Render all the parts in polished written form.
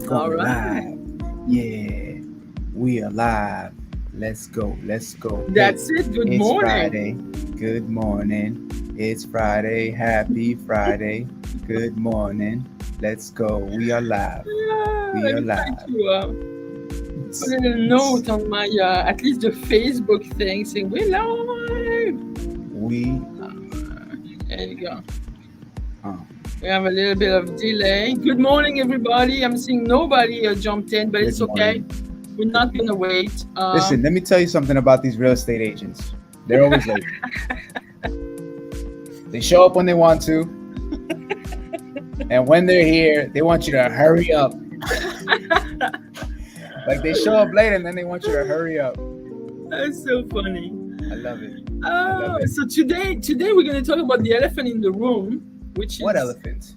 Going live. Yeah, we are live. Let's go. That's it. Good it's morning. Friday. Good morning. It's Friday. Happy Friday. Good morning. Let's go. We are live. We Let are me try live. to put a little note on my, at least the Facebook thing saying we're live. There you go. We have a little bit of delay. Good morning, everybody. I'm seeing nobody jumped in, but it's okay. We're not going to wait. Listen, let me tell you something about these real estate agents. They're always late. They show up when they want to. And when they're here, they want you to hurry up. Like they show up late and then they want you to hurry up. That's so funny. I love it. So today we're going to talk about the elephant in the room, which is... What elephant?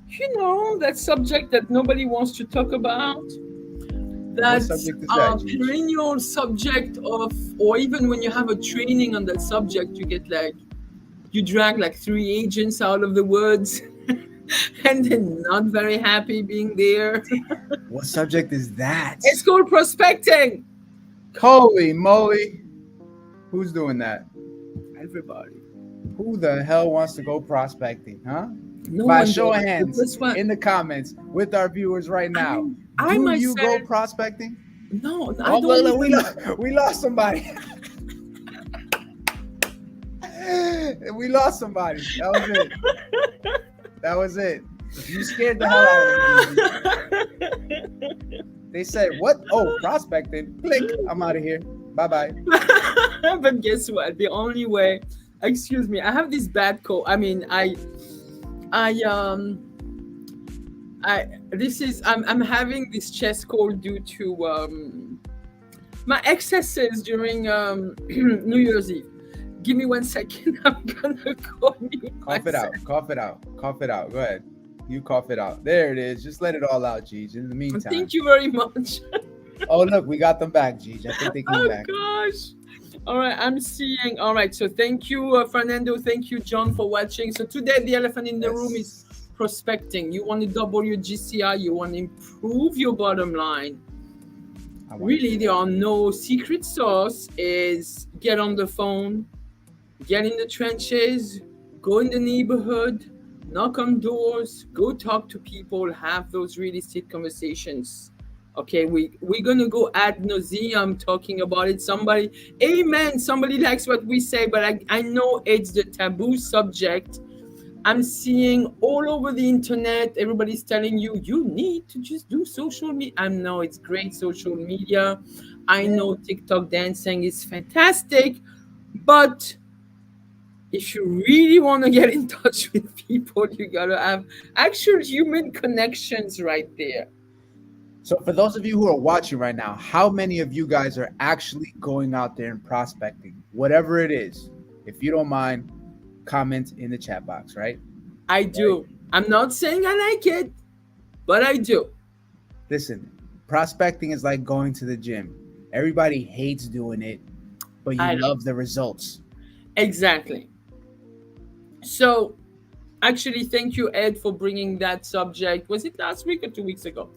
You know, that subject that nobody wants to talk about. What subject is that, Gigi? Perennial subject of, or even when you have a training on that subject, you drag like 3 agents out of the woods and they're not very happy being there. What subject is that? It's called prospecting. Holy moly. Who's doing that? Everybody. Who the hell wants to go prospecting, huh? No By one show of does. hands in the comments with our viewers right now. I Do myself, you go prospecting? No, I don't. We lost somebody. We lost somebody. That was it. You scared the hell out of me. They said, what? Oh, prospecting. Click. I'm out of here. Bye-bye. But guess what? The only way... Excuse me. I have this bad cold. I mean, I'm having this chest cold due to my excesses during New Year's Eve. Give me 1 second. I'm gonna call you. Cough it out. Go ahead. You cough it out. There it is. Just let it all out, Gigi. In the meantime. Thank you very much. Oh, look, we got them back, Gigi. I think they came back. Oh gosh. All right, I'm seeing. All right, so thank you, Fernando. Thank you, John, for watching. So today, the elephant in the room is prospecting. You want to double your GCI. You want to improve your bottom line. Really, there are no secret sauce. Is get on the phone, get in the trenches, go in the neighborhood, knock on doors, go talk to people, have those real estate conversations. Okay, we're gonna go ad nauseum talking about it. Somebody likes what we say, but I know it's the taboo subject. I'm seeing all over the internet, everybody's telling you need to just do social media. I know it's great, social media. I know TikTok dancing is fantastic, but if you really want to get in touch with people, you gotta have actual human connections right there. So for those of you who are watching right now, how many of you guys are actually going out there and prospecting? Whatever it is, if you don't mind, comment in the chat box, right? I do. I'm not saying I like it, but I do. Listen, prospecting is like going to the gym. Everybody hates doing it, but you love the results. Exactly. So actually, thank you, Ed, for bringing that subject. Was it last week or 2 weeks ago?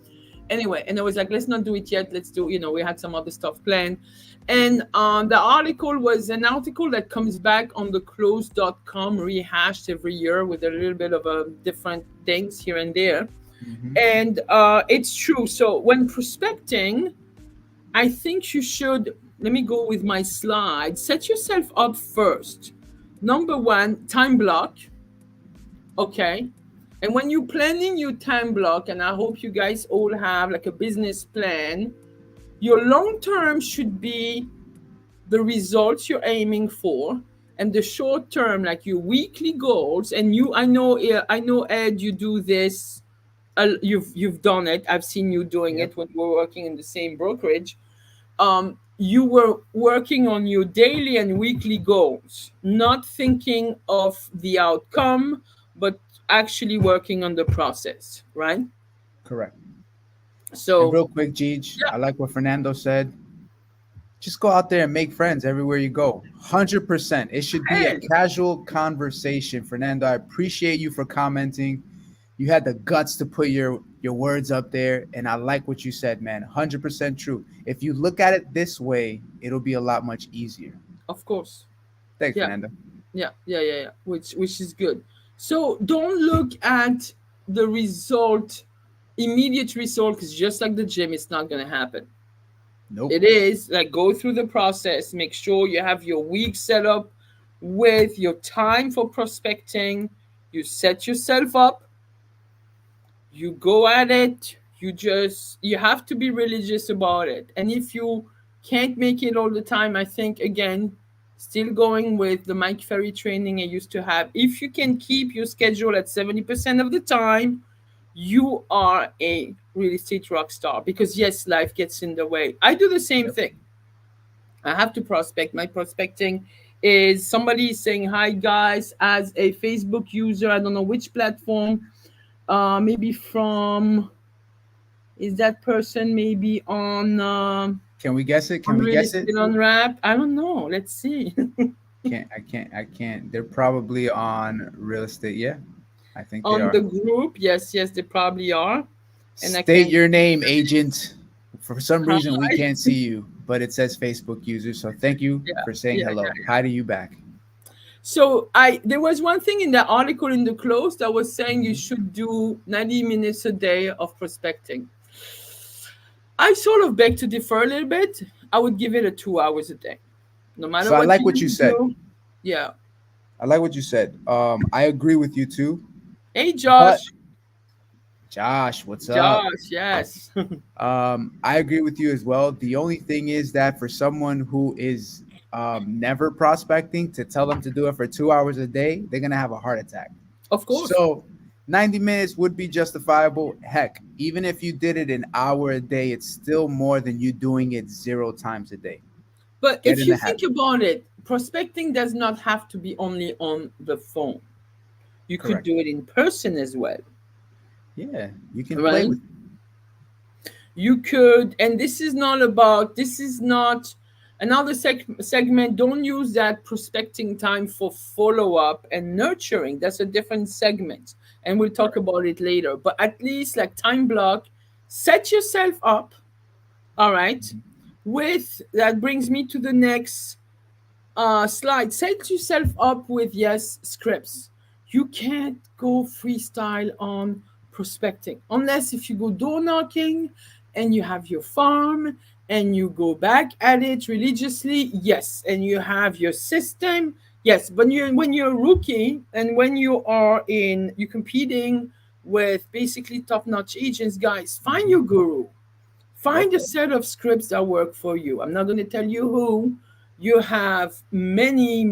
Anyway, and I was like, let's not do it yet. Let's do, we had some other stuff planned. And the article was an article that comes back on the close.com, rehashed every year with a little bit of different things here and there. Mm-hmm. And it's true. So when prospecting, I think you should, let me go with my slide, set yourself up first. Number 1, time block. Okay. And when you're planning your time block, and I hope you guys all have like a business plan, your long term should be the results you're aiming for, and the short term, like your weekly goals. And I know Ed, you do this. You've done it. I've seen you doing it when we were working in the same brokerage. You were working on your daily and weekly goals, not thinking of the outcome, but actually working on the process, right? Correct. So and real quick, Gigi, I like what Fernando said. Just go out there and make friends everywhere you go. 100%. It should be a casual conversation. Fernando, I appreciate you for commenting. You had the guts to put your words up there, and I like what you said, man. 100% true. If you look at it this way, it'll be a lot much easier. Of course. Thanks, Yeah. Fernando. Yeah. Which is good. So don't look at the result, immediate result, because just like the gym, it's not gonna happen. Nope. It is like go through the process, make sure you have your week set up with your time for prospecting. You set yourself up, you go at it, you have to be religious about it. And if you can't make it all the time, I think again, still going with the Mike Ferry training I used to have, if you can keep your schedule at 70% of the time, you are a real estate rock star. Because yes, life gets in the way. I do the same Yep. thing. I have to prospect. My prospecting is somebody saying hi guys as a Facebook user, I don't know which platform, maybe from, is that person maybe Can we guess it? Can on we Real guess it? Estate Unwrapped? I don't know. Let's see. I can't. They're probably on real estate. Yeah, I think they On are. the group, yes, they probably are. And I State can your name, agent. For some hi. reason, we can't see you, but it says Facebook user. So thank you Yeah, for saying yeah, hello. yeah. Hi to you back. So I there was one thing in the article in the close that was saying you Mhm. should do 90 minutes a day of prospecting. I sort of beg to differ a little bit. I would give it a 2 hours a day. No matter So I what like you're what you gonna said. do. Yeah. I like what you said. I agree with you too. Hey But Josh. Josh, what's up? Josh, yes. I agree with you as well. The only thing is that for someone who is never prospecting, to tell them to do it for 2 hours a day, they're gonna have a heart attack. Of course. So 90 minutes would be justifiable. Heck, even if you did it an hour a day, it's still more than you doing it 0 times a day. But Get if in you the think habit. about it, prospecting does not have to be only on the phone. You could Correct. do it in person as well, Yeah, you can play right? with. You could, and this is not another segment. Don't use that prospecting time for follow up and nurturing. That's a different segment, and we'll talk Correct. about it later. But at least like time block, set yourself up. All right. Mhm. With that brings me to the next slide. Set yourself up with yes scripts. You can't go freestyle on prospecting unless if you go door knocking and you have your farm and you go back at it religiously, yes, and you have your system, yes. But when you're a rookie and when you're competing with basically top-notch agents, guys, find Mhm. your guru. Find Yep. a set of scripts that work for you. I'm not going to tell you who. You have many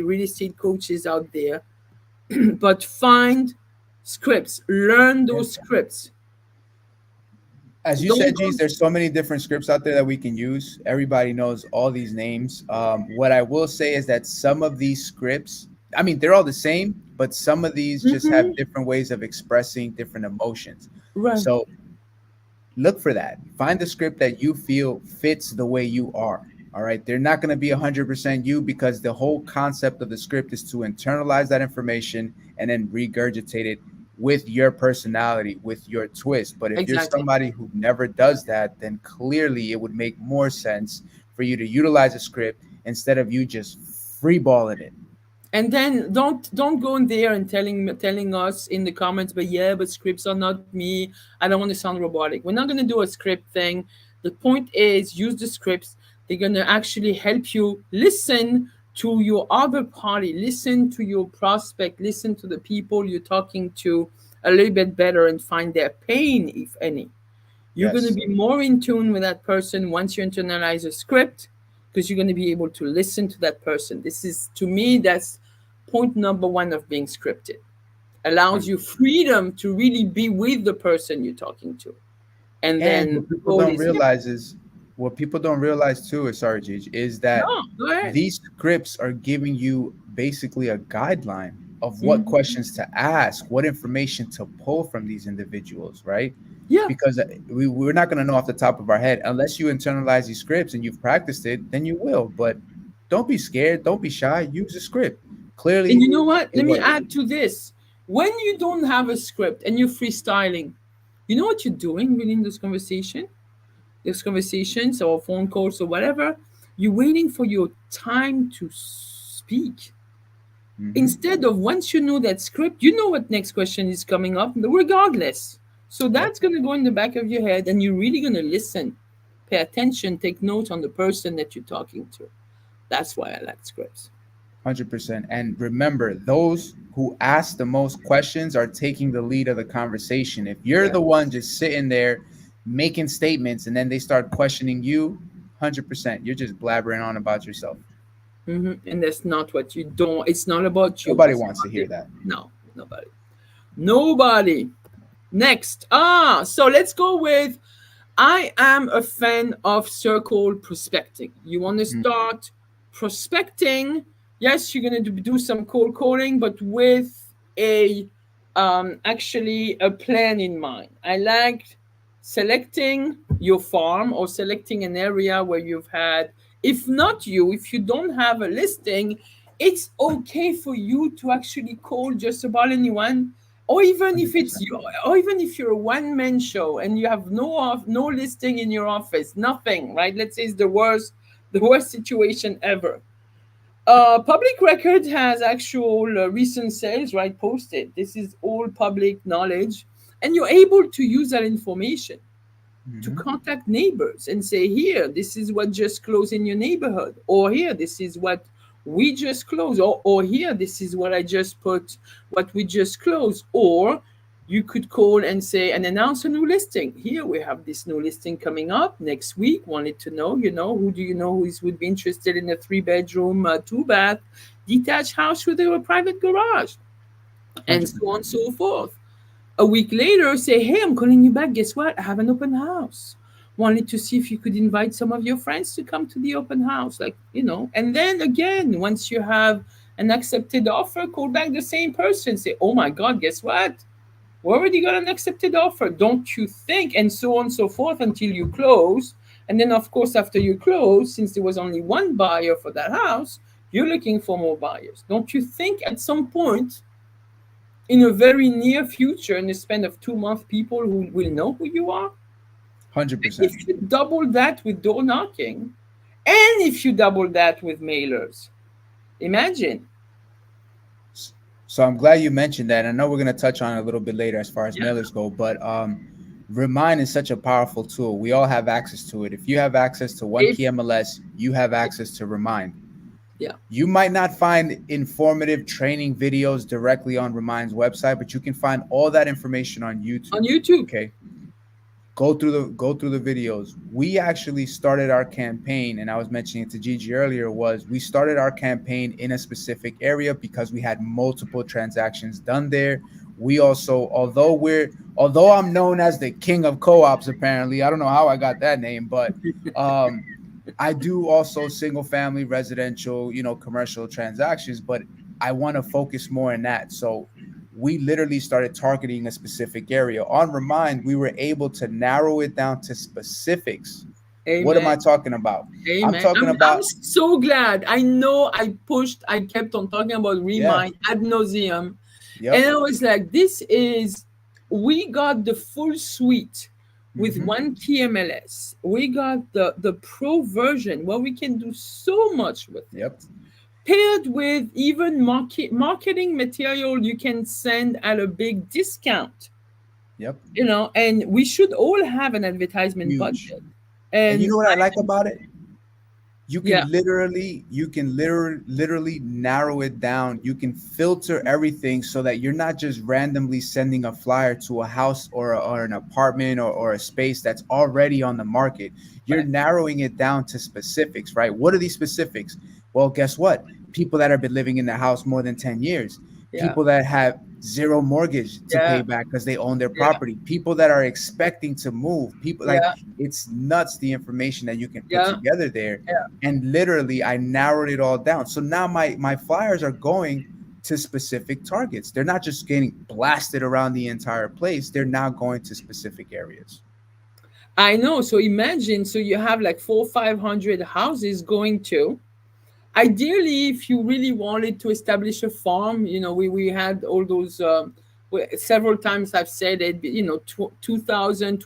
real estate coaches out there, but find scripts. Learn Yeah. those scripts. As you Don't said, go. G's, there's so many different scripts out there that we can use. Everybody knows all these names. What I will say is that some of these scripts, I mean, they're all the same, but some of these just have Mhm. different ways of expressing different emotions. Right. So look for that. Find the script that you feel fits the way you are. All right. They're not going to be 100% you, because the whole concept of the script is to internalize that information and then regurgitate it with your personality, with your twist. But if you're Exactly. somebody who never does that, then clearly it would make more sense for you to utilize a script instead of you just freeballing it. And then don't go in there and telling us in the comments, but yeah, but scripts are not me. I don't want to sound robotic. We're not going to do a script thing. The point is use the scripts. They're going to actually help you listen to your other party, listen to your prospect, listen to the people you're talking to a little bit better and find their pain, if any. You're going to Yes. be more in tune with that person once you internalize a script, because you're going to be able to listen to that person. This is, to me, that's point number one of being scripted. Allows you 100%. freedom to really be with the person you're talking to. And And then what the people goal don't is, yeah, realize is what people don't realize too is, sorry, Gigi, is no, that go ahead. these scripts are giving you basically a guideline of what Mhm. questions to ask, what information to pull from these individuals, right? Yeah. Because we're not going to know off the top of our head unless you internalize these scripts and you've practiced it, then you will. But don't be scared. Don't be shy. Use a script. And Clearly, you know what? it Let me works. add to this. When you don't have a script and you're freestyling, you know what you're doing within those conversations or phone calls or whatever? You're waiting for your time to speak. Mm-hmm. Instead of, once you know that script, you know what next question is coming up, regardless. So Yep. that's going to go in the back of your head, and you're really going to listen, pay attention, take notes on the person that you're talking to. That's why I like scripts. 100%. And remember, those who ask the most questions are taking the lead of the conversation. If you're Yeah. the one just sitting there making statements and then they start questioning you, 100%, you're just blabbering on about yourself. And that's not what you don't. It's not about you. Nobody It's wants to about hear it. that. No, nobody. Nobody. Next. So let's go with, I am a fan of circle prospecting. You want to Mm, start prospecting. Yes, you're going to do some cold calling, but with a actually a plan in mind. I like selecting your farm or selecting an area where you've had, if not you, if you don't have a listing, it's okay for you to actually call just about anyone, or even if it's 100%. you, or even if you're a one-man show and you have no listing in your office, nothing, right? Let's say it's the worst situation ever. Public record has actual recent sales, right, posted. This is all public knowledge, and you're able to use that information to Hmm. contact neighbors and say, here, this is what just closed in your neighborhood, or here, this is what we just closed, or here, this is what I just put, what we just closed. Or you could call and say and announce a new listing. Here, we have this new listing coming up next week. Wanted to know, who do you know would be interested in a 3 bedroom, 2 bath, detached house with a private garage, and so on 100%. and so forth. A week later, say, hey, I'm calling you back. Guess what? I have an open house. Wanted to see if you could invite some of your friends to come to the open house. And then again, once you have an accepted offer, call back the same person. Say, oh my God, guess what? We already got an accepted offer. Don't you think? And so on and so forth until you close. And then, of course, after you close, since there was only one buyer for that house, you're looking for more buyers. Don't you think at some point in a very near future, in the span of 2 months, people who will know who you are? 100%. If you double that with door knocking, and if you double that with mailers, imagine. So I'm glad you mentioned that. I know we're going to touch on it a little bit later as far as Yeah, mailers go, but Remind is such a powerful tool. We all have access to it. If you have access to one if key MLS, you have access to Remind. yeah, You might not find informative training videos directly on Remind's website, but you can find all that information on on YouTube. YouTube. Okay, go through the videos. We actually started our campaign, and I was mentioning it to Gigi earlier, was we started our campaign in a specific area because we had multiple transactions done there. We also, although I'm known as the king of co-ops, apparently, I don't know how I got that name, but um I do also single family residential, commercial transactions, but I want to focus more in that. So we literally started targeting a specific area. On Remind, we were able to narrow it down to specifics. What am Amen. I talking about? I'm Amen. talking I'm about, so glad. I know I kept on talking about yeah, Remind ad nauseum. And yep, I was like, we got the full suite with mm-hmm, one key MLS. We got the pro version where we can do so much with it. yep, Paired with even marketing material you can send at a big discount, yep, and we should all have an advertisement huge. budget. And you And know what I like about it? yeah, You can literally narrow it down. You can filter everything so that you're not just randomly sending a flyer to a house or an apartment or a space that's already on the market. You're right, narrowing it down to specifics, right? What are these specifics? Well, guess what? People that have been living in the house more than 10 years, yeah, people that have zero mortgage to yeah, pay back because they own their yeah, property, people that are expecting to move, people like, yeah, it's nuts the information that you can put yeah, together there. yeah. And literally I narrowed it all down. So now my flyers are going to specific targets. They're not just getting blasted around the entire place. They're now going to specific areas. I know. So imagine, so you have like 500 houses going to. ideally, if you really wanted to establish a farm, we had all those, several times I've said it, 2000,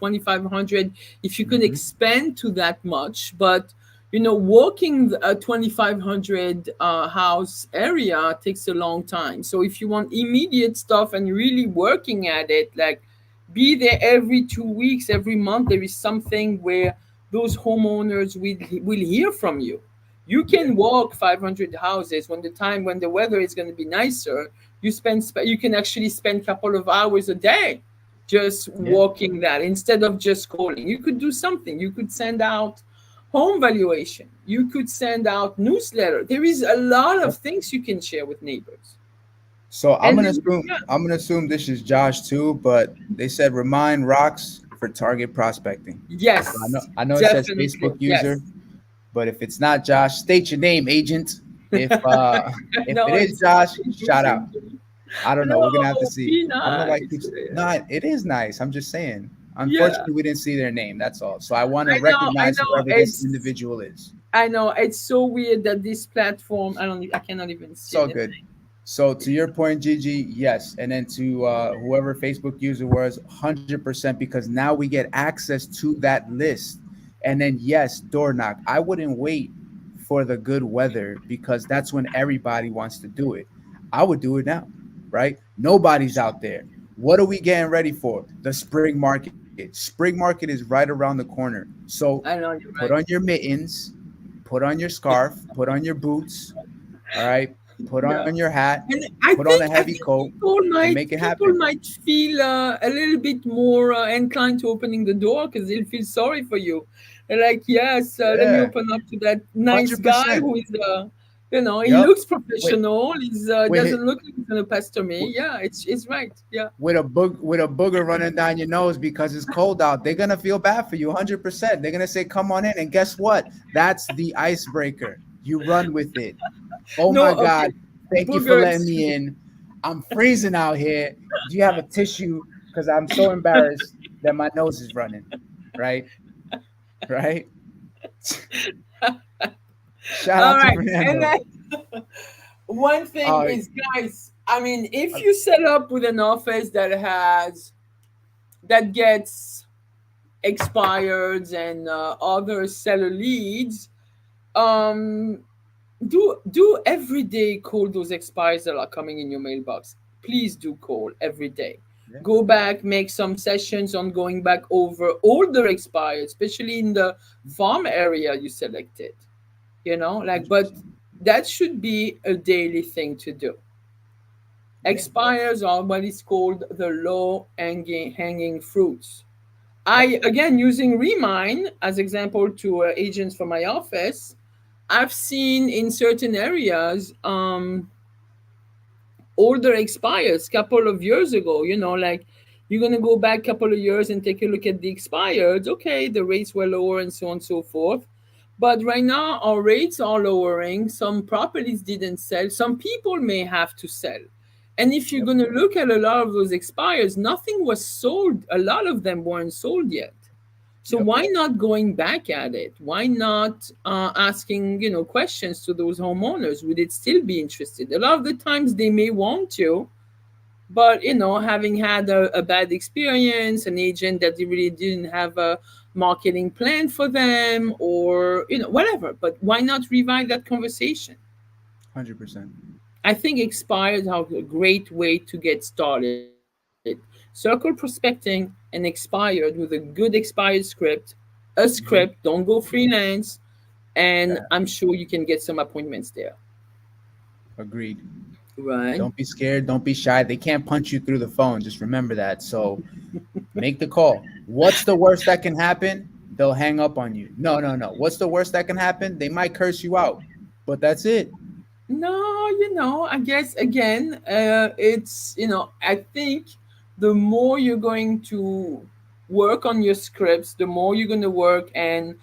if you can Hmm. expand to that much. But walking a 2500 house area takes a long time. So if you want immediate stuff and really working at it, like, be there every 2 weeks, every month, there is something where those homeowners will hear from you. You Yeah. can walk 500 houses when the weather is going to be nicer. You can actually spend a couple of hours a day just Yeah. walking that instead of just calling. You could do something. You could send out home valuation. You could send out newsletter. There is a lot of Yep. things you can share with neighbors. So And then, yeah, I'm gonna assume this is Josh too, but they said remind rocks for target prospecting. So yes, I know it says definitely. Facebook Yes. user, but if it's not Josh, state your name, agent. If if it No, is it's Josh, shout out. interesting. I don't know. We're gonna have to No, see. be I don't know why it nice. keeps. No, it is nice. I'm just saying. Yeah, Unfortunately, we didn't see their name. That's all. So I want to I recognize know. whoever this individual is. I know. It's so weird that this platform. I cannot even It's see all the good. name. So to your point, Gigi, yes, and then to whoever Facebook user was, 100% because now we get access to that list, and then yes, door knock. I wouldn't wait for the good weather because that's when everybody wants to do it. I would do it now, right? Nobody's out there. What are we getting ready for? The spring market. Spring market is right around the corner. So I know you're put on right. your mittens, put on your scarf, put on your boots, all right? Put on Yeah. your hat, And put on a I heavy think coat, and make it people happen. might feel a little bit more inclined to opening the door because they'll feel sorry for you. They're like, yes, let me Yeah, open up to that nice guy 100%. who is, he Yup. looks With professional. He's with doesn't look like he's gonna pester me. with Yeah, it's right. Yeah, with a booger running down your nose because it's cold out. They're gonna feel bad for you, 100%. They're gonna say, "Come on in," and guess what? That's the icebreaker. You run with it. Oh no, my okay, God! Thank you for letting boogers. me in. I'm freezing out here. Do you have a tissue? Because I'm so embarrassed that my nose is running. Right, right. Shout All out to right, and Fernando. then one thing Uh, is, guys, I mean, if uh, you set up with an office that gets expired and other seller leads, um, do every day call those expires that are coming in your mailbox. Please do call every day. yeah, Go back, make some sessions on going back over older expired, especially in the farm area you selected. But 100%. that should be a daily thing to do. Yeah. Expires are what is called the low hanging fruits. Yep. I, again, using Remind as example to agents from my office, I've seen in certain areas older expires couple of years ago. Like, you're gonna go back couple of years and take a look at the expires. Okay, the rates were lower and so on and so forth. But right now our rates are lowering. Some properties didn't sell. Some people may have to sell. And if you're Yep. gonna look at a lot of those expires, nothing was sold. A lot of them weren't sold yet. So Yep. why not going back at it? Why not asking questions to those homeowners? Would it still be interested? A lot of the times they may want to, but having had a bad experience, an agent that they really didn't have a marketing plan for them, or whatever. But why not revive that conversation? 100%. I think expired are a great way to get started. Circle prospecting and expired with a good expired script, a script. Hmm. Don't go freelance, and Yeah. I'm sure you can get some appointments there. Agreed. Right? Don't be scared. Don't be shy. They can't punch you through the phone. Just remember that. So make the call. What's the worst that can happen? They'll hang up on you. No, no, no. What's the worst that can happen? They might curse you out, but that's it. No, I guess again, I think the more you're going to work on your scripts, the more you're going to work. And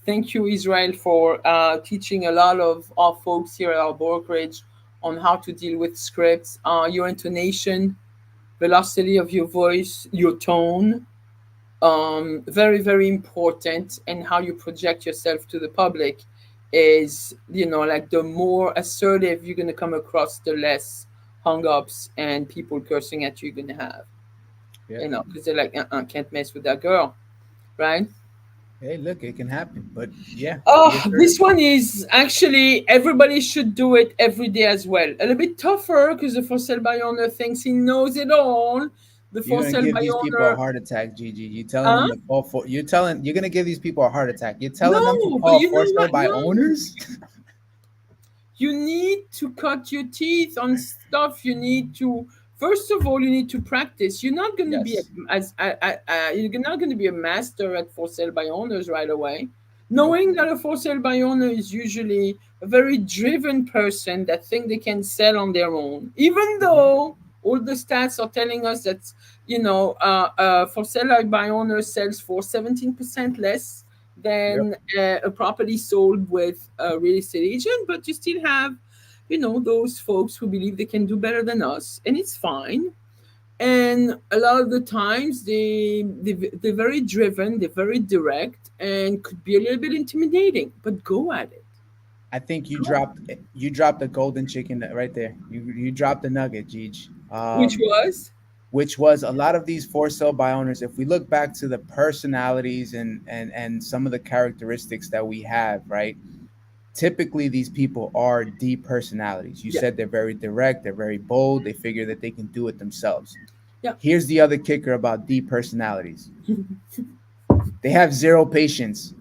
thank you, Israel, for teaching a lot of our folks here at our brokerage on how to deal with scripts. Your intonation, velocity of your voice, your tone, very, very important, and how you project yourself to the public is, like the more assertive you're going to come across, the less hung ups and people cursing at you you're going to have, Yeah. because they're like, can't mess with that girl, right? Hey, look, it can happen. But yeah, be Oh, assertive. this one is actually everybody should do it every day as well. A little bit tougher because the for sale by owner thinks he knows it all. The You're for gonna sale give by these people a owner, heart attack, Gigi. You're telling huh? them to call for. You're gonna give these people a heart attack. You're telling them to No, but call you for know sale what? by No, owners. you need to cut your teeth on stuff. You need to, first of all, you need to practice. You're not going to be Yes. you're not going to be a master at for sale by owners right away. Nope. Knowing that a for sale by owner is usually a very driven person that think they can sell on their own, even Mhm. though all the stats are telling us that for sale by owner sells for 17% less Yep. than a property sold with a real estate agent, but you still have, those folks who believe they can do better than us, and it's fine. And a lot of the times they're very driven, they're very direct, and could be a little bit intimidating, but go at it. I think Go. you dropped the golden chicken right there. You dropped the nugget, Gigi. Which was, Which was a lot of these for sale by owners. If we look back to the personalities and some of the characteristics that we have, right? Typically these people are deep personalities. You yeah, said they're very direct, they're very bold, they figure that they can do it themselves. yeah. Here's the other kicker about deep personalities: they have zero patience.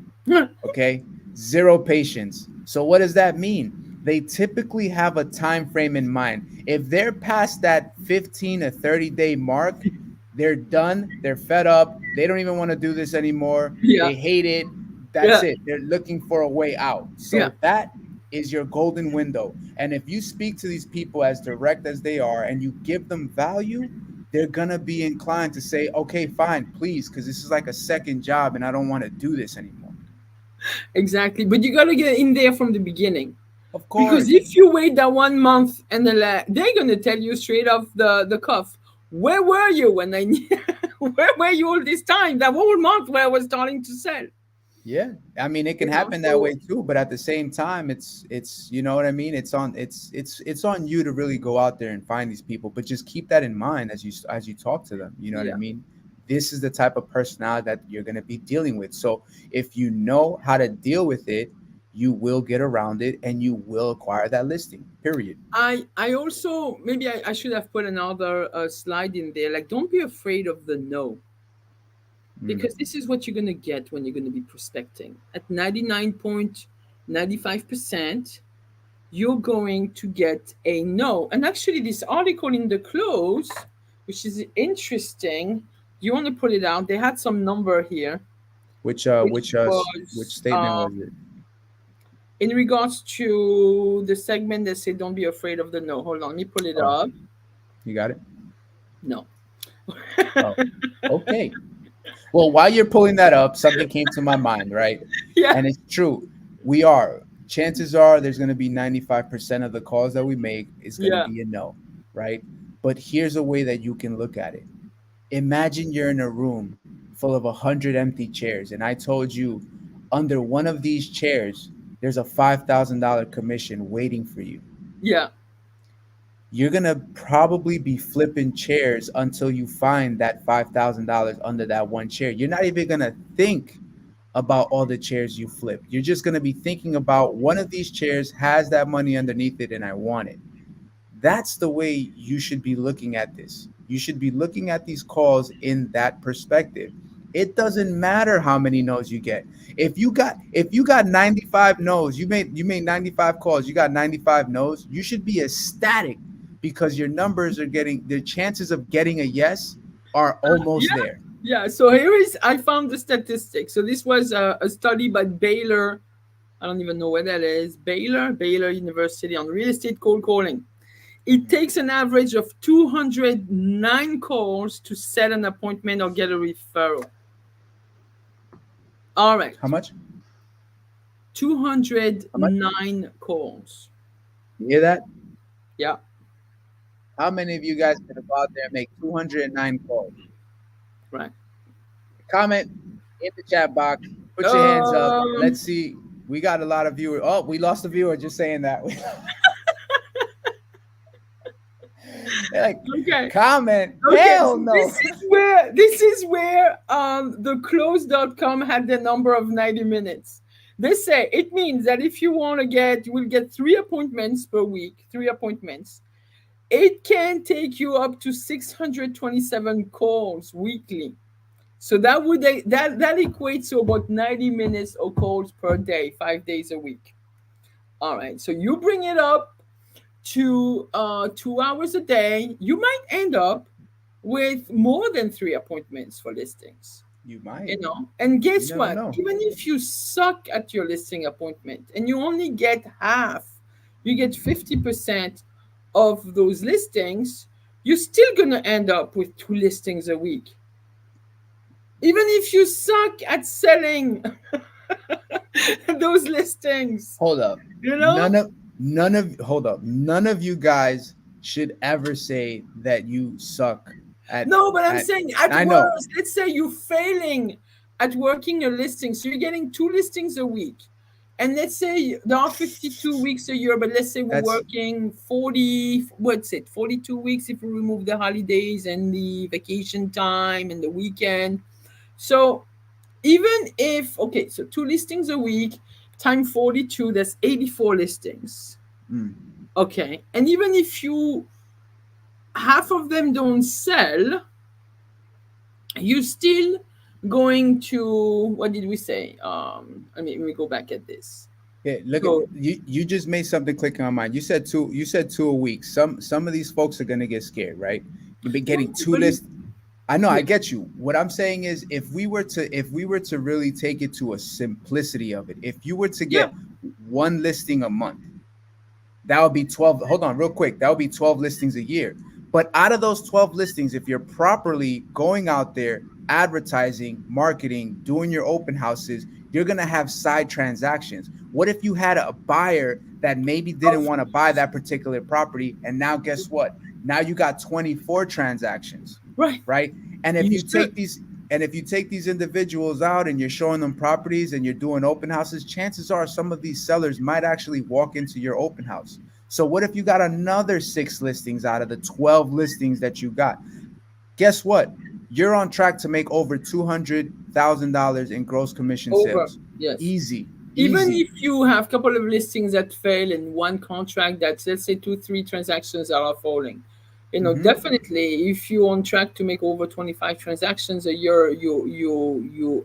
Okay, zero patience. So what does that mean? They typically have a time frame in mind. If they're past that 15 to 30-day mark, they're done, they're fed up, they don't even want to do this anymore, Yeah, they hate it. That's yeah, it, they're looking for a way out. yeah. So that is your golden window. And if you speak to these people as direct as they are and you give them value, they're gonna be inclined to say, okay, fine, please, because this is like a second job and I don't want to do this anymore. Exactly, but you got to get in there from the beginning. Of Because course. if you wait that 1 month and they're gonna tell you straight off the cuff, where were you when I where were you all this time? That whole month where I was starting to sell. Yeah, I mean it can happen that So way too, but at the same time, it's you know what I mean. It's on you to really go out there and find these people, but just keep that in mind as you talk to them. You know what I yeah, mean. This is the type of personality that you're going to be dealing with. So if you know how to deal with it, you will get around it and you will acquire that listing. Period. I also, maybe I should have put another slide in there. Like, don't be afraid of the no, Mm. because this is what you're gonna get when you're gonna be prospecting at 99.95%. You're going to get a no. And actually, this article in the close, which is interesting, you want to put it out. They had some number here, which Which was statement was it? in regards to the segment that say, don't be afraid of the no. Hold on, let me pull it Oh, up. you got it. No. Oh, okay. Well, while you're pulling that up, something came to my mind, right? Yeah, And it's true. We are. Chances are there's going to be 95% of the calls that we make is going to yeah, be a no, right? But here's a way that you can look at it. Imagine you're in a room full of 100 empty chairs, and I told you under one of these chairs, there's a $5,000 commission waiting for you. yeah. You're going to probably be flipping chairs until you find that $5,000 under that one chair. You're not even going to think about all the chairs you flip. You're just going to be thinking about one of these chairs has that money underneath it and I want it. That's the way you should be looking at this. You should be looking at these calls in that perspective. It doesn't matter how many no's you get. If you got 95 no's, you made 95 calls, you got 95 no's, you should be ecstatic because your numbers are getting the chances of getting a yes are almost Yeah, there. yeah. So here is, I found the statistics. So this was a study by Baylor. I don't even know where that is. Baylor University on real estate cold calling. It takes an average of 209 calls to set an appointment or get a referral. All right, How much? How much? 209 calls. You hear that? Yeah, How many of you guys could go out there and make 209 calls? right. Comment in the chat box. Put your hands up. Um, Let's see. We got a lot of viewers. Oh, we lost a viewer just saying that. They're like, Okay. comment. Okay, Hell so no. this is where the close.com had the number of 90 minutes. They say it means that if you want to get, you will get 3 appointments per week, 3 appointments. It can take you up to 627 calls weekly. So that equates to about 90 minutes of calls per day, 5 days a week. All right. So you bring it up to 2 hours a day, you might end up with more than 3 appointments for listings. You might. You know, and You guess never what? know. Even if you suck at your listing appointment and you only get half, you get 50% of those listings, you're still gonna end up with 2 listings a week. Even if you suck at selling those listings, Hold up. you know? None of hold up. None of you guys should ever say that you suck No, but I'm at saying at I know. worst, let's say you're failing at working a listing. So you're getting 2 listings a week. And let's say there are 52 weeks a year, but let's say we're That's working 40, what's it, 42 weeks if we remove the holidays and the vacation time and the weekend. So even if, okay, so 2 listings a week, time 42, that's 84 listings. mm, Okay. And even if you, half of them don't sell, you still going to, what did we say, let me go back at this. yeah, look at So you just made something click on mine. You said two a week. Some of these folks are gonna get scared, right? You've been getting no, two but it, lists. I know, yeah, I get you. What I'm saying is if we were to really take it to a simplicity of it, if you were to yeah, get one listing a month, that would be 12. Hold on, real quick. That would be 12 listings a year. But out of those 12 listings, if you're properly going out there, advertising, marketing, doing your open houses, you're going to have side transactions. What if you had a buyer that maybe didn't of want to buy course, that particular property? And now, guess what? Now you got 24 transactions, right. right? And if You you should. take these and if you take these individuals out and you're showing them properties and you're doing open houses, chances are some of these sellers might actually walk into your open house. So what if you got another 6 listings out of the 12 listings that you got? Guess what? You're on track to make over $200,000 in gross commission Over, sales. yes. Easy, Even easy. if you have a couple of listings that fail in one contract, that's, let's say, 2 3 transactions that are falling, Hmm. definitely if you're on track to make over 25 transactions a year,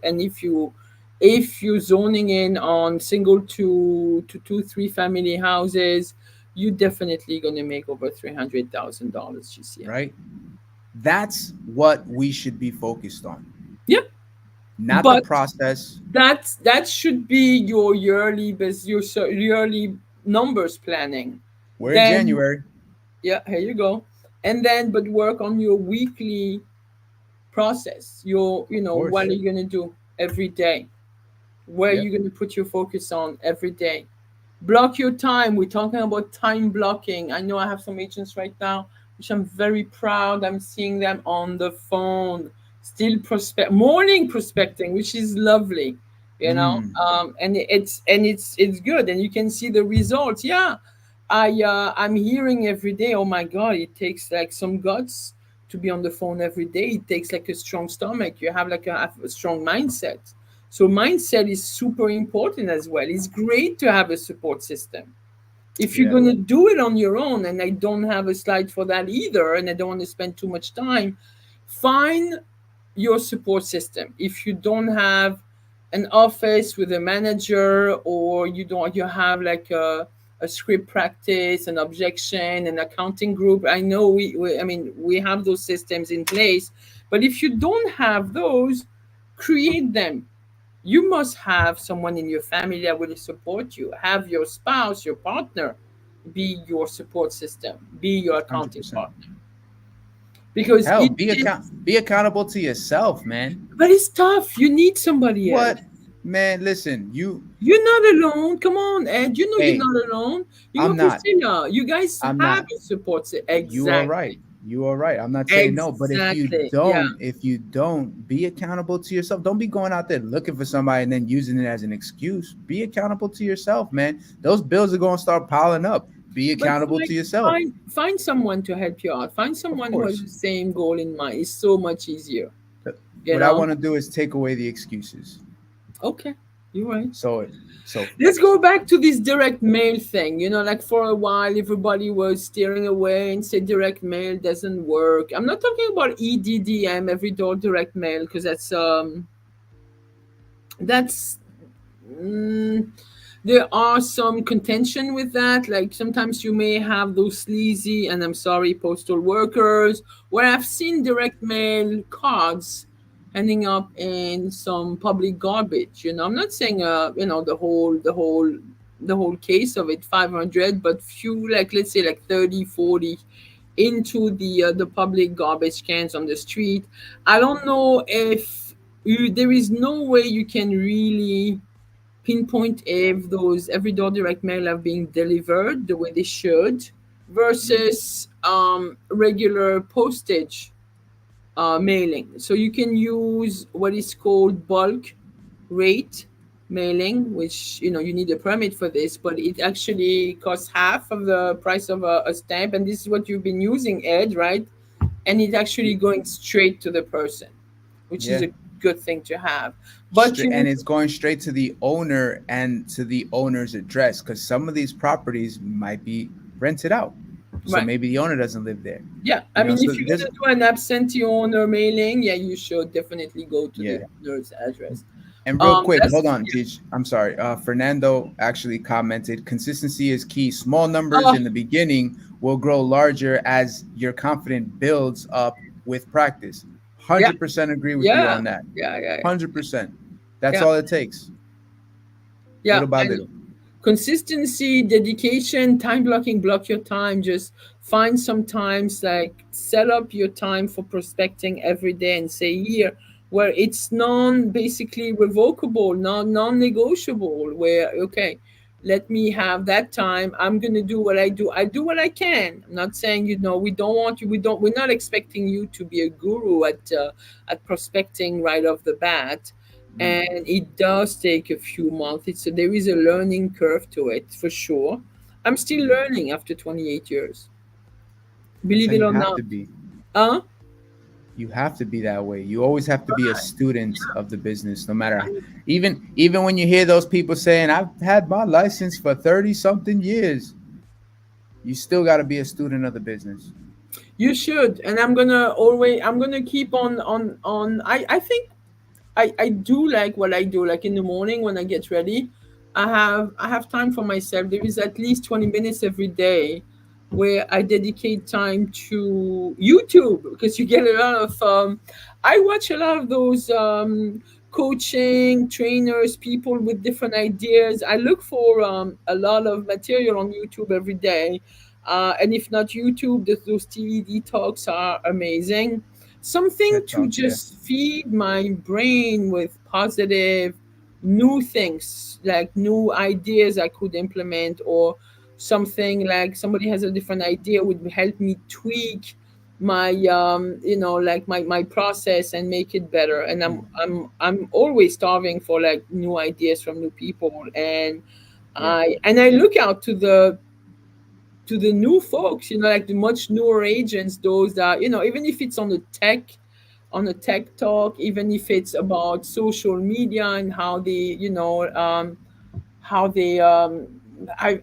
and if you're zoning in on single to 2 3 family houses, you definitely going to make over $300,000 GCI. Right? That's what we should be focused on, Yeah, not the but process. that should be your yearly numbers planning. We're in Then, January, yeah, here you go. And then, but work on your weekly process. of What are course. you gonna do every day? Where are Yep. you gonna put your focus on every day? Block your time. We're talking about time blocking. I know I have some agents right now, which I'm very proud. I'm seeing them on the phone, still morning prospecting, which is lovely, Mm, and it's good, and you can see the results. Yeah, I'm hearing every day. Oh my God, it takes like some guts to be on the phone every day. It takes like a strong stomach. You have like a strong mindset. So mindset is super important as well. It's great to have a support system. If you're yeah. gonna do it on your own, and I don't have a slide for that either, and I don't want to spend too much time, find your support system. If you don't have an office with a manager, or you have like a script practice, an objection, an accounting group. I know we have those systems in place, but if you don't have those, create them. You must have someone in your family that will support you. Have your spouse, your partner, be your support system, be your accounting 100%. partner. Because Hell, it be is, accountable to yourself, man. but it's tough. You need somebody else. What? Man, listen, You're not alone. Come on, Ed. You know you're hey, not alone. You I'm know not. Priscilla. You guys I'm have not. a support system. You are Exactly. right. You are right. I'm not saying no, but Exactly. Yeah. if you don't be accountable to yourself, don't be going out there looking for somebody and then using it as an excuse. Be accountable to yourself, man. Those bills are going to start piling up. Be But accountable to yourself. find someone to help you out. Find Of someone who has course. the same goal in mind. It's so much easier, you What I know. want to do is take away the excuses. Okay, you're right. So, so Let's go back to this direct mail thing. You know, like for a while, everybody was steering away and said direct mail doesn't work. I'm not talking about EDDM, every door direct mail, because that's mm, there are some contention with that. Like sometimes you may have those sleazy, and I'm sorry, postal workers, where I've seen direct mail cards ending up in some public garbage. You know, I'm not saying the whole case of it 500, but few, like let's say like 30, 40 into the public garbage cans on the street. I don't know if there is no way you can really pinpoint if those every door direct mail are being delivered the way they should versus regular postage mailing. So you can use what is called bulk rate mailing, which you need a permit for this, but it actually costs half of the price of a stamp. And this is what you've been using, Ed, right? And it's actually going straight to the person, which is yeah, a good thing to have. But and you it's going straight to the owner and to the owner's address because some of these properties might be rented out, so right. maybe the owner doesn't live there. Yeah, I You know, mean, so if you're there's gonna do an absentee owner mailing, yeah, you should definitely go to the yeah. owner's address. And real quick, hold That's on, Teach. I'm sorry. Fernando actually commented, consistency is key. Small numbers oh in the beginning will grow larger as your confidence builds up with practice. yeah, 100% agree with you yeah, on that. yeah, yeah, 100%. That's yeah, all it takes, yeah. little by And little. consistency, dedication, time blocking, block your time. Just find some times, like set up your time for prospecting every day and say here where it's basically revocable, non-negotiable, where okay, let me have that time. I'm gonna do what I do. I do what I can. I'm not saying we don't want you. We're not expecting you to be a guru at prospecting right off the bat, Mm. and it does take a few months. There is a learning curve to it for sure. I'm still learning after 28 years, That's how believe it you or have not. to be. uh You have to be that way. You always have to be a student of the business, no matter even when you hear those people saying, I've had my license for 30 something years, you still got to be a student of the business. you should, and I'm gonna keep on. I think I do like what I do. Like in the morning when I get ready, I have time for myself. There is at least 20 minutes every day where I dedicate time to YouTube, because you get a lot of I watch a lot of those coaching trainers, people with different ideas. I look for a lot of material on YouTube every day. And if not YouTube, those TV talks are amazing. Something TED to Talks, yeah. just feed my brain with positive new things, like new ideas I could implement, or something like somebody has a different idea would help me tweak my like my process and make it better. And i'm Mm. i'm i'm always starving for like new ideas from new people. And Yeah. I look out to the new folks, like the much newer agents, those that, even if it's on a tech talk, even if it's about social media and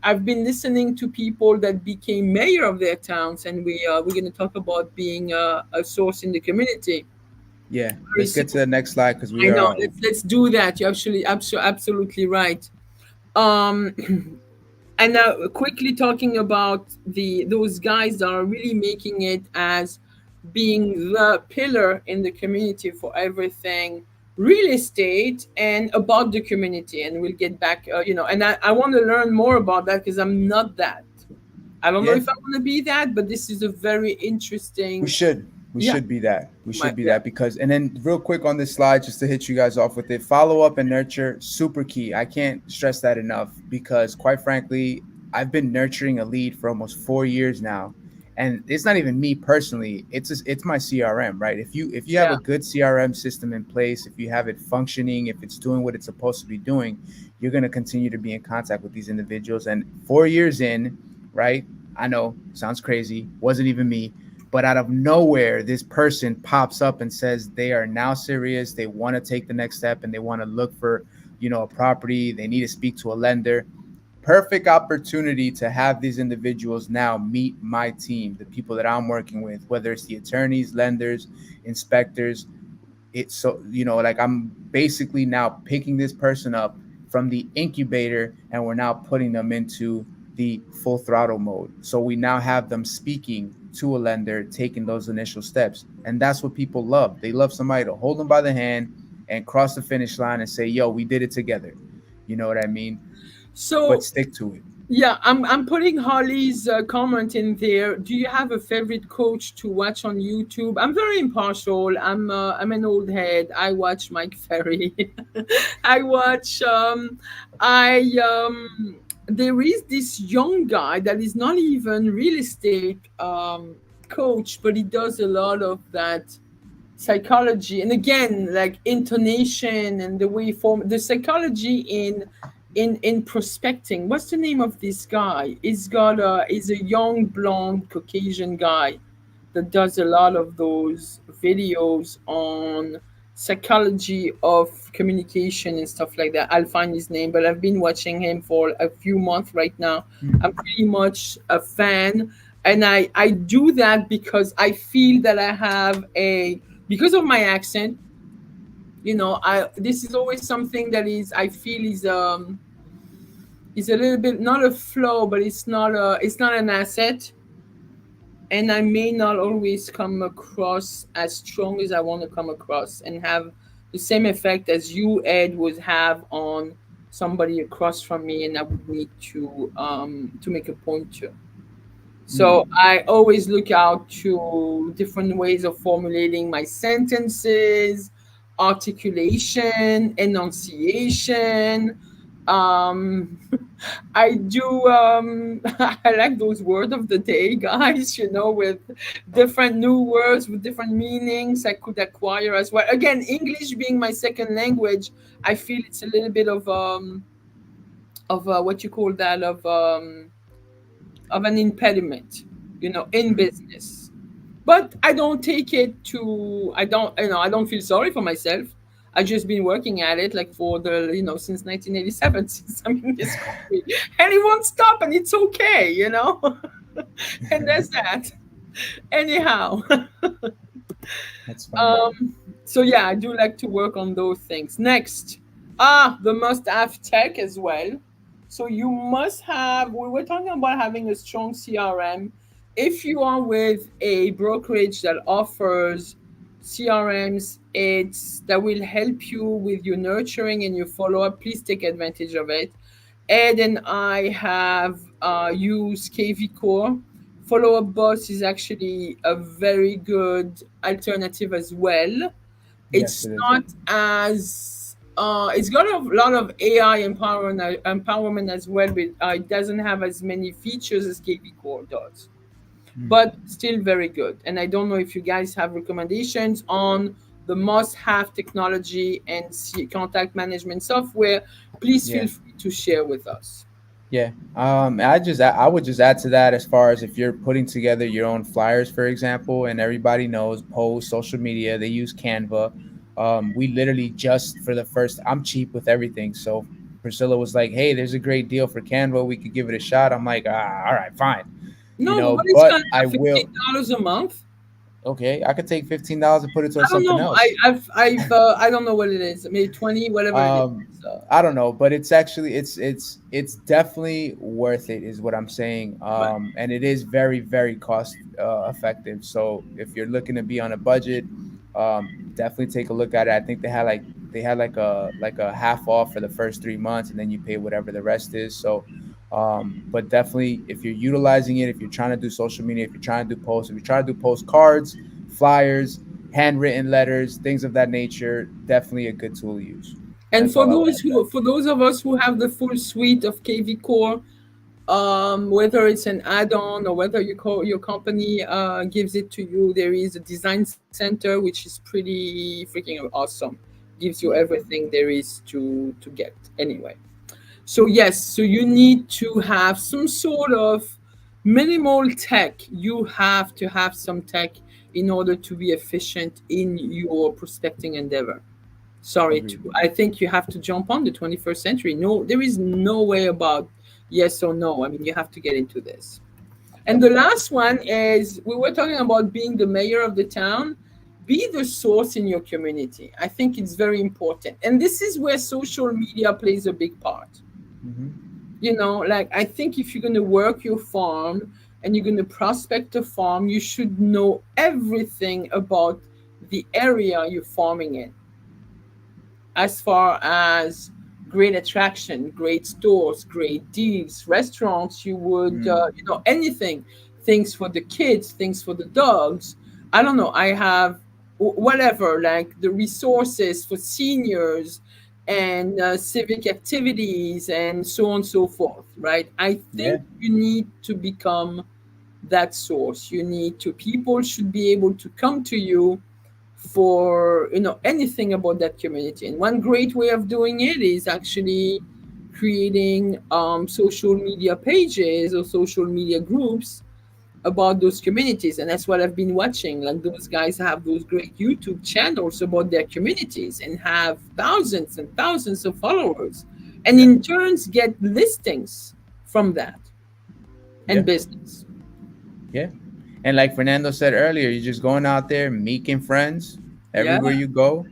I've been listening to people that became mayor of their towns, and we're going to talk about being a source in the community Yeah. very Let's get to soon. the next slide because we I know. are. Let's do that. You're absolutely right. Um, and now quickly talking about those guys that are really making it as being the pillar in the community for everything real estate and about the community. And we'll get back, and I want to learn more about that, because I'm not that. I don't know Yeah. if I want to be that, but this is a very We interesting. should. We Yeah. should be that. We should be Yeah. that because, and then real quick on this slide, just to hit you guys off with it, follow up and nurture, super key. I can't stress that enough because, quite frankly, I've been nurturing a lead for almost 4 years now. And it's not even me personally, it's my CRM, right? If you have Yeah. a good CRM system in place, if you have it functioning, if it's doing what it's supposed to be doing, you're going to continue to be in contact with these individuals. And 4 years in, right, I know sounds crazy, wasn't even me, but out of nowhere this person pops up and says they are now serious, they want to take the next step, and they want to look for, a property, they need to speak to a lender. Perfect opportunity to have these individuals now meet my team, the people that I'm working with, whether it's the attorneys, lenders, inspectors. It's so, like, I'm basically now picking this person up from the incubator, and we're now putting them into the full throttle mode. So we now have them speaking to a lender, taking those initial steps. And that's what people love. They love somebody to hold them by the hand and cross the finish line and say, yo, we did it together. You know what I mean? But So stick to it. yeah, I'm putting Holly's comment in there. Do you have a favorite coach to watch on YouTube? I'm very impartial. I'm an old head. I watch Mike Ferry. I watch I there is this young guy that is not even real estate coach, but he does a lot of that psychology, and again, like intonation and the way form the psychology in prospecting. What's the name of this guy? He's a young blonde Caucasian guy that does a lot of those videos on psychology of communication and stuff like that. I'll find his name, but I've been watching him for a few months right now. I'm Mm. pretty much a fan, and I do that because I feel that I have a because of my accent. I this is always something that is I feel is a little bit not a flow, but it's not an asset, and I may not always come across as strong as I want to come across and have the same effect as you, Ed, would have on somebody across from me, and I would need to make a point to. Mm. So I always look out to different ways of formulating my sentences, articulation, enunciation. Um, I do. I like those word of the day, guys. With different new words with different meanings I could acquire as well. Again, English being my second language, I feel it's a little bit of what you call that of an impediment, in Mm. business. But I don't take it to I don't feel sorry for myself. I just been working at it like for the since 1987 since I'm in this country, and it won't stop, and it's okay. And that's that. Anyhow, That's fine. um, so yeah, I do like to work on those things. Next, the must-have tech as well. So you must have. We were talking about having a strong CRM. If you are with a brokerage that offers CRMs, it's that will help you with your nurturing and your follow-up. Please take advantage of it. Ed and I have used KV Core. Follow Up Boss is actually a very good alternative as well. Yes, It's it is. not as it's got a lot of AI empowerment as well, but it doesn't have as many features as KV Core does, Mm. but still very good. And I don't know if you guys have recommendations on the must-have technology and contact management software. Please Yeah. feel free to share with us. Yeah. I would just add to that, as far as if you're putting together your own flyers, for example, and everybody knows post social media, they use Canva. We literally just for the first, I'm cheap with everything. So Priscilla was like, "Hey, there's a great deal for Canva. We could give it a shot." I'm like, "Ah, all right, fine." No, what is But I Canva? will. $15 a month? Okay, I could take $15 and put it I towards don't something know. else. I don't know what it is. Maybe 20, whatever it is. um I don't know, but it's actually it's definitely worth it, is what I'm saying. Right. And it is very, very cost effective. So if you're looking to be on a budget, definitely take a look at it. I think they had like a half off for the first 3 months, and then you pay whatever the rest is. So but definitely, if you're utilizing it, if you're trying to do social media, if you're trying to do posts, if you're trying to do postcards, flyers, handwritten letters, things of that nature, definitely a good tool to use. And That's all I would add to that. for those of us who have the full suite of KV Core, Whether it's an add-on or whether your company gives it to you, there is a design center which is pretty freaking awesome. Gives you Yeah. everything there is to get anyway. So yes, so you need to have some sort of minimal tech. You have to have some tech in order to be efficient in your prospecting endeavor. Sorry to, Agreed. I think you have to jump on the 21st century. No, there is no way about yes or no. I mean, you have to get into this. And Yep. the last one is we were talking about being the mayor of the town. Be the source in your community. I think it's very important. And this is where social media plays a big part. Hmm. Like I think if you're going to work your farm and you're going to prospect a farm, you should know everything about the area you're farming in, as far as great attraction, great stores, great deals, restaurants. You would, Mm. anything, things for the kids, things for the dogs. I don't know. I have whatever, like the resources for seniors and civic activities and so on and so forth, right? I Yeah. think you need to become that source. People should be able to come to you for anything about that community. And one great way of doing it is actually creating social media pages or social media groups about those communities. And that's what I've been watching. Like those guys have those great YouTube channels about their communities and have thousands and thousands of followers, and Yeah. in turns get listings from that Yeah. and business. Yeah. And like Fernando said earlier, you're just going out there making friends Yeah, everywhere you go,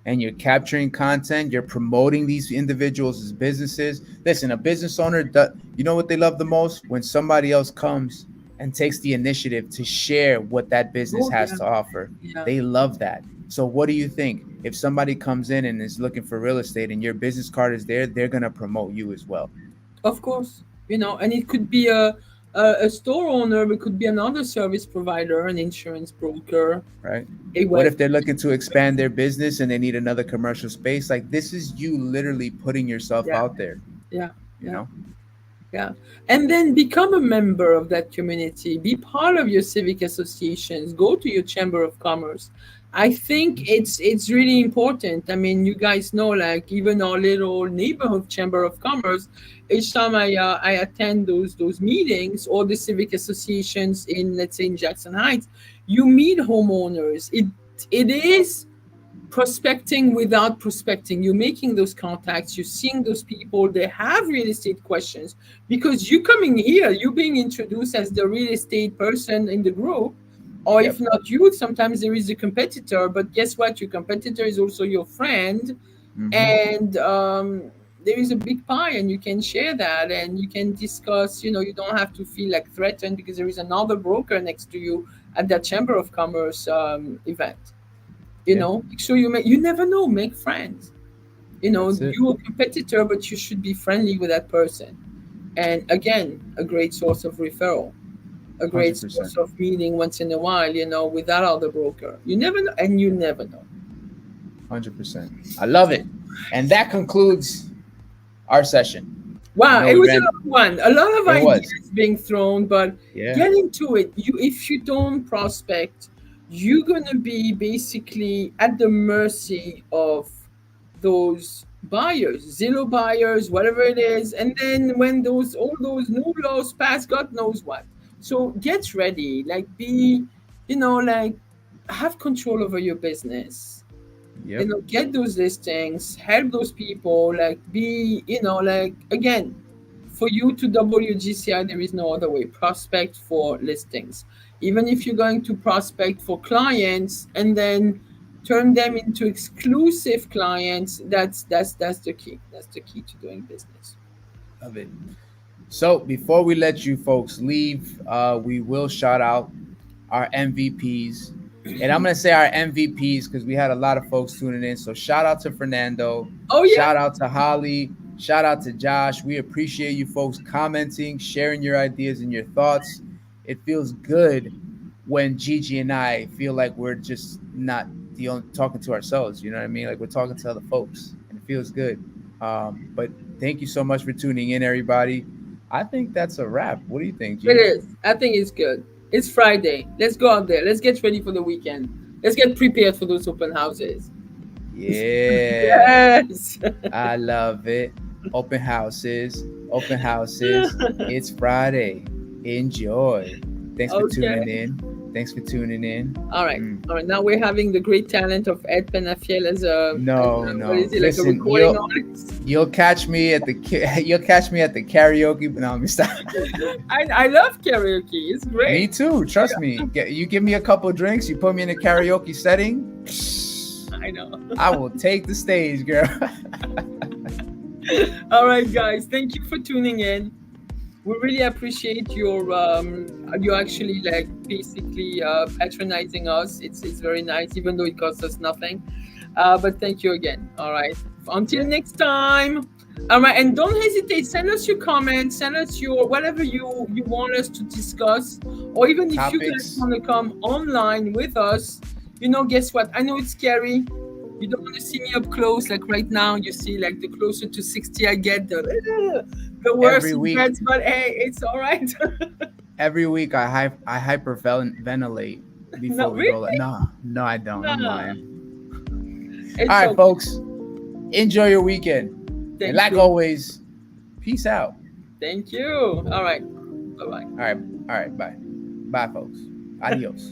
and you're capturing content. You're promoting these individuals as businesses. Listen, a business owner, you know what they love the most? When somebody else comes and takes the initiative to share what that business oh has yeah, to offer. yeah. They love that. So, what do you think? If somebody comes in and is looking for real estate and your business card is there, they're going to promote you as well, Of course, and it could be a store owner, it could be another service provider, an insurance broker, right? a What web. if they're looking to expand their business and they need another commercial space? Like, this is you literally putting yourself Yeah, out there, yeah, you yeah. know? Yeah. And then become a member of that community. Be part of your civic associations. Go to your chamber of commerce. I think it's really important. I mean, you guys know, like even our little neighborhood chamber of commerce. Each time I attend those meetings or the civic associations in, let's say, in Jackson Heights, you meet homeowners. It is prospecting without prospecting. You're making those contacts, you're seeing those people, they have real estate questions because you coming here, you're being introduced as the real estate person in the group. Or if Yep. not you, sometimes there is a competitor, but guess what, your competitor is also your friend. Mm-hmm. And there is a big pie and you can share that and you can discuss. You don't have to feel like threatened because there is another broker next to you at that chamber of commerce event. Yeah. Make sure you never know, make friends. That's it. You're a competitor, but you should be friendly with that person. And again, a great source of referral, a great 100%. source of meeting once in a while, with that other broker. You never know, and you never know. 100%. I love it. And that concludes our session. I Wow, know it we was a ran, long one. A lot of it was. ideas being thrown, but Yeah. get into it. If you don't prospect, you're gonna be basically at the mercy of those buyers, Zillow buyers, whatever it is. And then when all those new laws pass, God knows what. So get ready. Like like have control over your business. Yep. Get those listings, help those people, like be, like again, for you to double your GCI, there is no other way. Prospect for listings. Even if you're going to prospect for clients and then turn them into exclusive clients, that's the key. That's the key to doing business. Love it. So before we let you folks leave, we will shout out our MVPs. And I'm going to say our MVPs because we had a lot of folks tuning in. So shout out to Fernando. Oh yeah, Shout out to Holly. Shout out to Josh. We appreciate you folks commenting, sharing your ideas and your thoughts. It feels good when Gigi and I feel like we're just not the only talking to ourselves. You know what I mean? Like we're talking to other folks, and it feels good. But thank you so much for tuning in, everybody. I think that's a wrap. What do you think, It G? is. I think it's good. It's Friday. Let's go out there. Let's get ready for the weekend. Let's get prepared for those open houses. Yeah, Yes. I love it. Open houses, open houses. It's Friday. Enjoy. Thanks for tuning Okay. in. Thanks for tuning in. All right. Mm. All right. Now we're having the great talent of Ed Penafiel No, what no. is it, like a Listen, recording artist? you'll catch me at the you'll catch me at the karaoke. But no, let me stop. I love karaoke. It's Me great. too. Trust me. You give me a couple drinks. You put me in a karaoke setting. I know. I will take the stage, girl. All right, guys. Thank you for tuning in. We really appreciate you actually like basically patronizing us. It's very nice, even though it costs us nothing. But thank you again. All right. Until Yeah. next time. All right, and don't hesitate. Send us your comments. Send us your whatever you want us to discuss, or even if you guys Topics. want to come online with us. You know, guess what? I know it's scary. You don't want to see me up close, like right now. You see, like the closer to 60 I get, the worse Every it week. gets. But hey, it's all right. Every week I hyperventilate before Not we go. really. Like, no, no, I don't. I'm Nah, lying. All it's right, okay. folks. Enjoy your weekend. And Thank like you. always, peace out. Thank you. All right. Bye bye. All right. All right. Bye. Bye, folks. Adios.